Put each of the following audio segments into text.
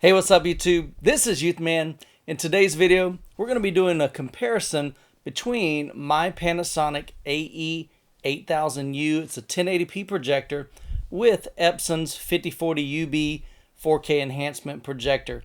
Hey, what's up YouTube? This is Youthman. In today's video, we're going to be doing a comparison between my Panasonic AE8000U, it's a 1080p projector, with Epson's 5040UB 4K enhancement projector.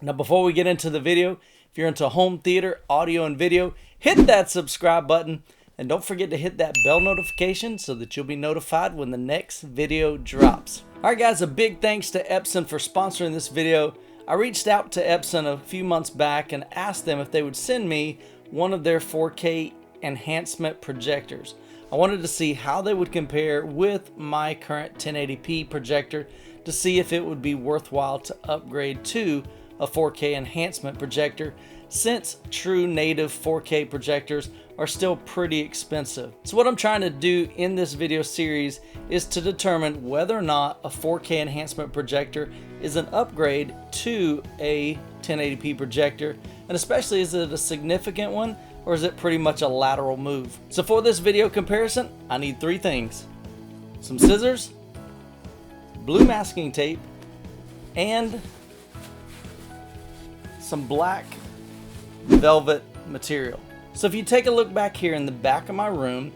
Now before we get into the video, if you're into home theater, audio and video, hit that subscribe button and don't forget to hit that bell notification so that you'll be notified when the next video drops. Alright guys, a big thanks to Epson for sponsoring this video. I reached out to Epson a few months back and asked them if they would send me one of their 4K enhancement projectors. I wanted to see how they would compare with my current 1080p projector to see if it would be worthwhile to upgrade to a 4K enhancement projector, since true native 4K projectors are still pretty expensive. So what I'm trying to do in this video series is to determine whether or not a 4K enhancement projector is an upgrade to a 1080p projector, and especially is it a significant one or is it pretty much a lateral move. So for this video comparison, I need three things: some scissors, blue masking tape, and some black velvet material. So if you take a look back here in the back of my room,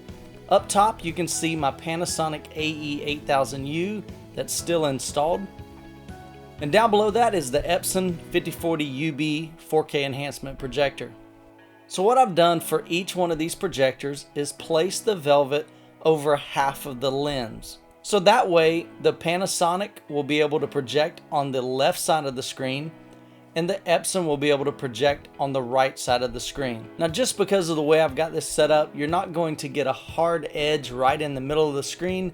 up top you can see my Panasonic AE8000U that's still installed, and down below that is the Epson 5040UB 4K enhancement projector. So what I've done for each one of these projectors is place the velvet over half of the lens. So that way the Panasonic will be able to project on the left side of the screen and the Epson will be able to project on the right side of the screen. Now just because of the way I've got this set up, you're not going to get a hard edge right in the middle of the screen,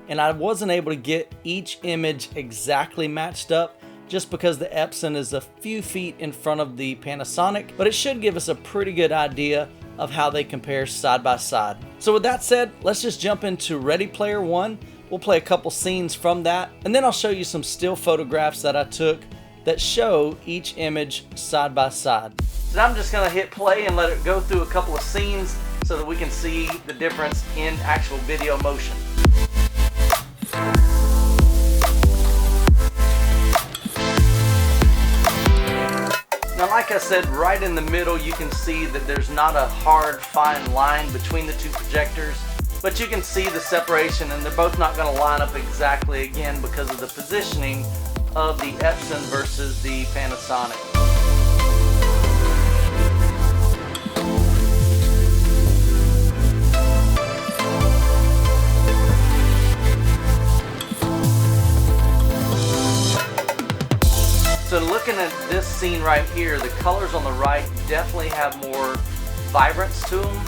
and I wasn't able to get each image exactly matched up just because the Epson is a few feet in front of the Panasonic, but it should give us a pretty good idea of how they compare side by side. So with that said, let's just jump into Ready Player One. We'll play a couple scenes from that, and then I'll show you some still photographs that I took that show each image side by side. So now I'm just gonna hit play and let it go through a couple of scenes so that we can see the difference in actual video motion. Now like I said, right in the middle you can see that there's not a hard fine line between the two projectors, but you can see the separation, and they're both not gonna line up exactly again because of the positioning of the Epson versus the Panasonic. So looking at this scene right here, the colors on the right definitely have more vibrance to them.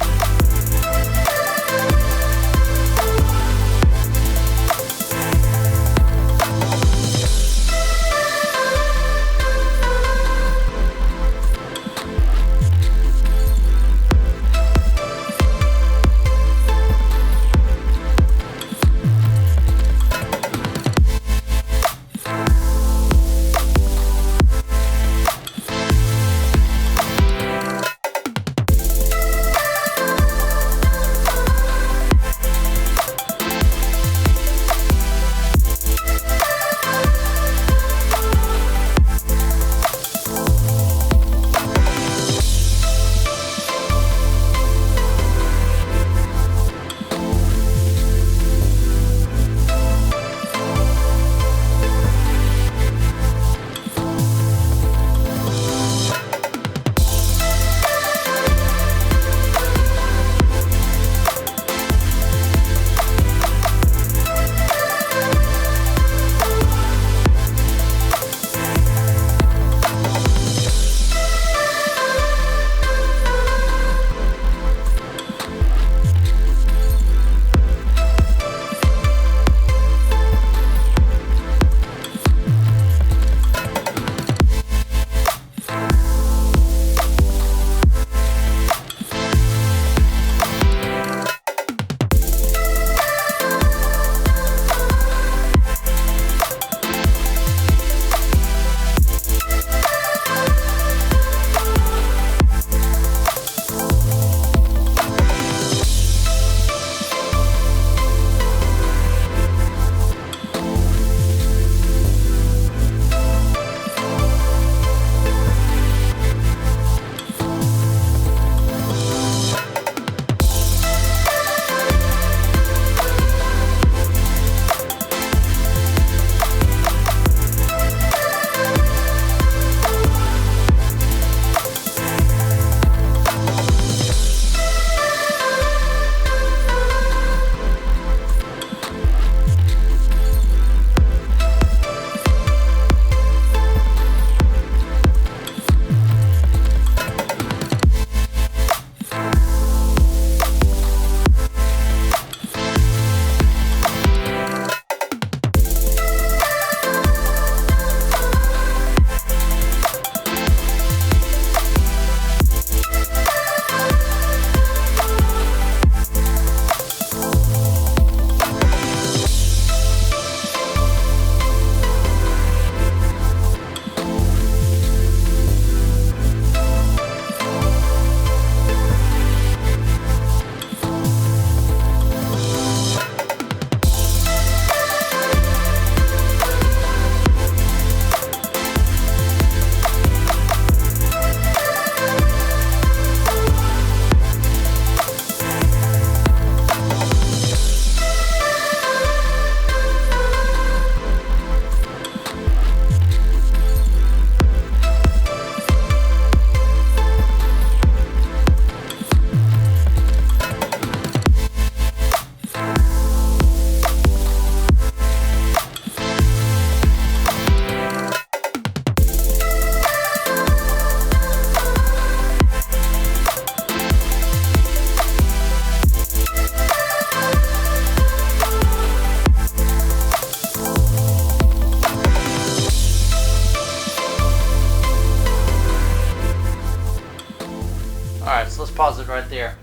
let's pause it right there.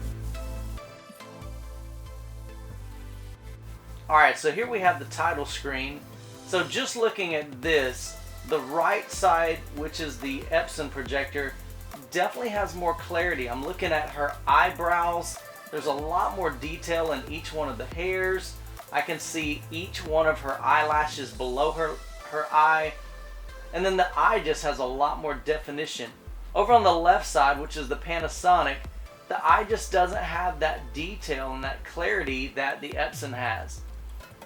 Alright, so here we have the title screen. So just looking at this, the right side, which is the Epson projector, definitely has more clarity. I'm looking at her eyebrows. There's a lot more detail in each one of the hairs. I can see each one of her eyelashes below her eye. And then the eye just has a lot more definition. Over on the left side, which is the Panasonic, the eye just doesn't have that detail and that clarity that the Epson has.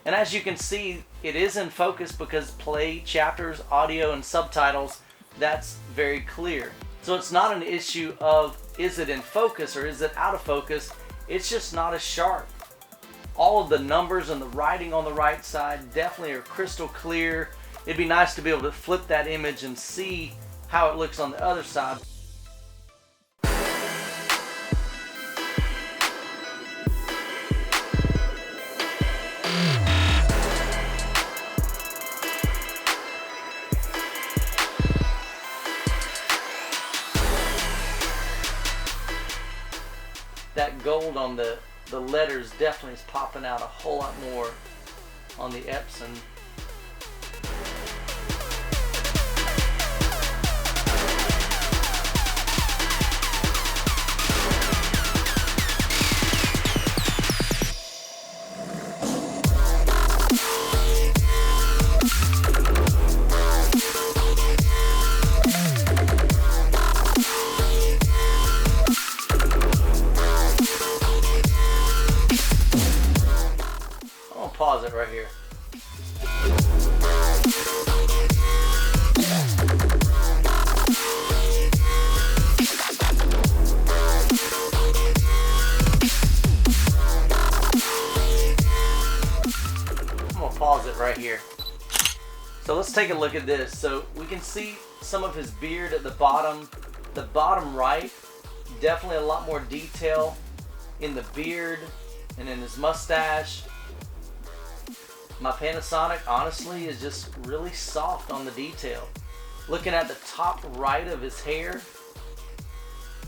And as you can see, it is in focus because play, chapters, audio, and subtitles, that's very clear. So it's not an issue of is it in focus or is it out of focus, it's just not as sharp. All of the numbers and the writing on the right side definitely are crystal clear. It'd be nice to be able to flip that image and see how it looks on the other side. That gold on the letters definitely is popping out a whole lot more on the Epson. Pause it right here. I'm gonna pause it right here. So let's take a look at this. So we can see some of his beard at the bottom right. Definitely a lot more detail in the beard and in his mustache. My Panasonic, honestly, is just really soft on the detail. Looking at the top right of his hair,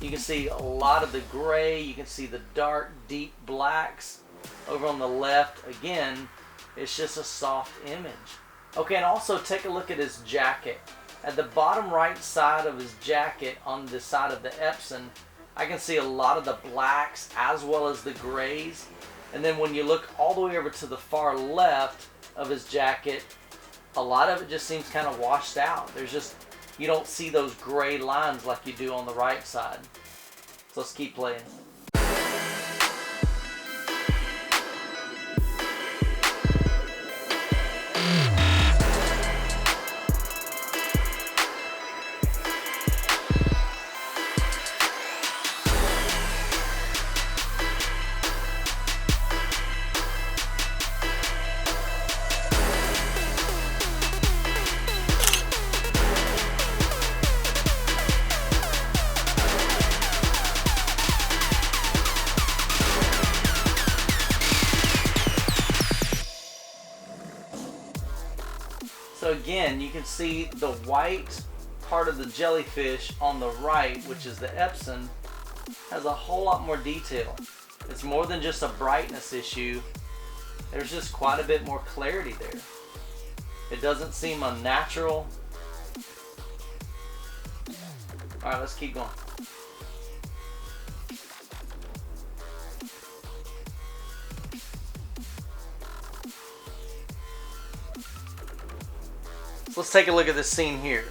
you can see a lot of the gray, you can see the dark, deep blacks. Over on the left, again, it's just a soft image. Okay, and also take a look at his jacket. At the bottom right side of his jacket, on the side of the Epson, I can see a lot of the blacks as well as the grays. And then when you look all the way over to the far left of his jacket, a lot of it just seems kind of washed out. There's just, you don't see those gray lines like you do on the right side. So let's keep playing. So again, you can see the white part of the jellyfish on the right, which is the Epson, has a whole lot more detail. It's more than just a brightness issue. There's just quite a bit more clarity there. It doesn't seem unnatural. All right, let's keep going. So let's take a look at this scene here.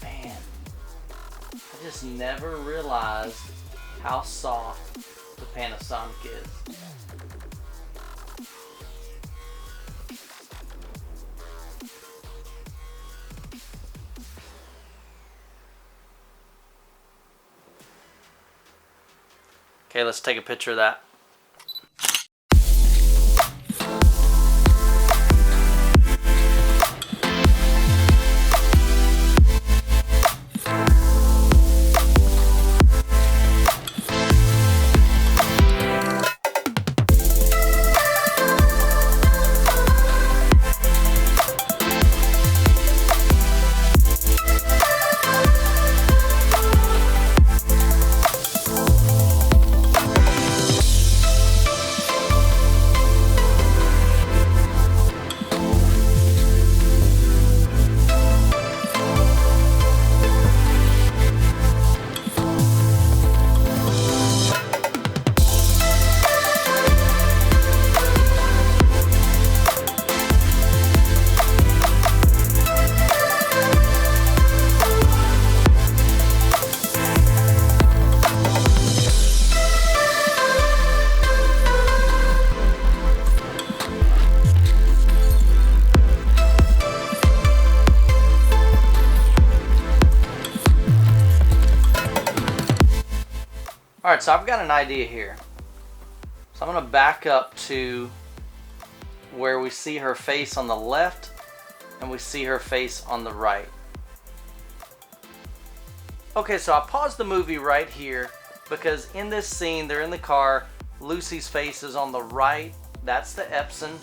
Man, I just never realized how soft the Panasonic is. Okay, let's take a picture of that. Alright, so I've got an idea here. So I'm going to back up to where we see her face on the left and we see her face on the right. Okay, so I paused the movie right here because in this scene, they're in the car, Lucy's face is on the right, that's the Epson,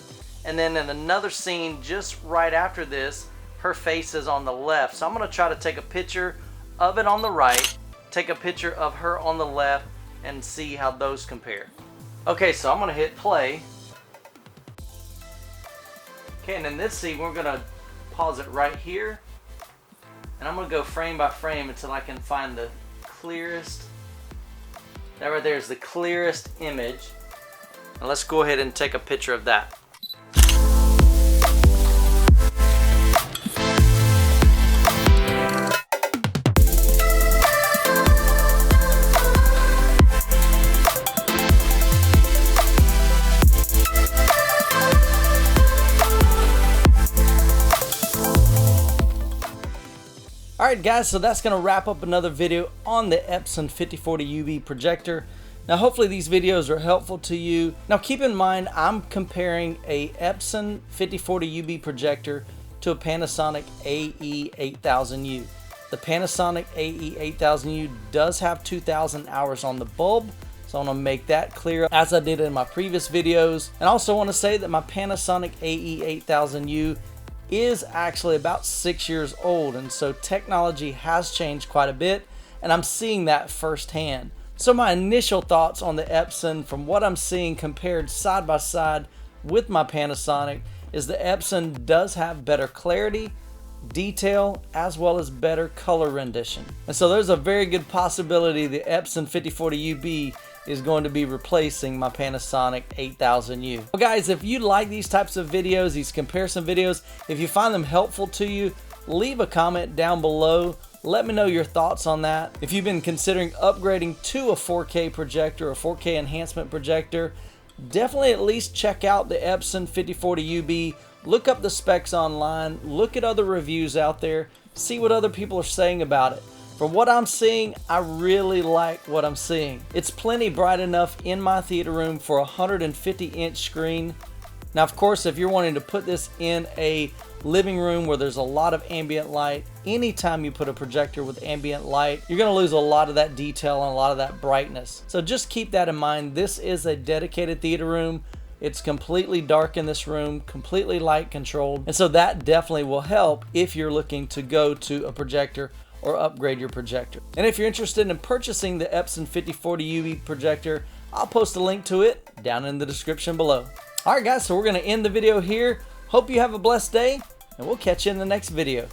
and then in another scene just right after this, her face is on the left. So I'm going to try to take a picture of it on the right, take a picture of her on the left, and see how those compare. Okay, so I'm going to hit play. Okay, and in this scene, we're going to pause it right here. And I'm going to go frame by frame until I can find the clearest. That right there is the clearest image. And let's go ahead and take a picture of that. Alright guys, so that's going to wrap up another video on the Epson 5040UB projector. Now hopefully these videos are helpful to you. Now keep in mind I'm comparing a Epson 5040UB projector to a Panasonic AE8000U. The Panasonic AE8000U does have 2,000 hours on the bulb, so I want to make that clear as I did in my previous videos. And I also want to say that my Panasonic AE8000U is actually about 6 years old, and so technology has changed quite a bit, and I'm seeing that firsthand. So my initial thoughts on the Epson from what I'm seeing compared side by side with my Panasonic is the Epson does have better clarity, detail, as well as better color rendition. And so there's a very good possibility the Epson 5040UB is going to be replacing my Panasonic 8000U. Well guys, if you like these types of videos, these comparison videos, if you find them helpful to you, leave a comment down below. Let me know your thoughts on that. If you've been considering upgrading to a 4K projector or 4K enhancement projector, definitely at least check out the Epson 5040UB. Look up the specs online, look at other reviews out there, see what other people are saying about it. From what I'm seeing, I really like what I'm seeing. It's plenty bright enough in my theater room for a 150-inch screen. Now, of course, if you're wanting to put this in a living room where there's a lot of ambient light, anytime you put a projector with ambient light, you're going to lose a lot of that detail and a lot of that brightness. So just keep that in mind. This is a dedicated theater room. It's completely dark in this room, completely light controlled. And so that definitely will help if you're looking to go to a projector or upgrade your projector. And if you're interested in purchasing the Epson 5040UB projector, I'll post a link to it down in the description below. Alright guys, so we're going to end the video here. Hope you have a blessed day, and we'll catch you in the next video.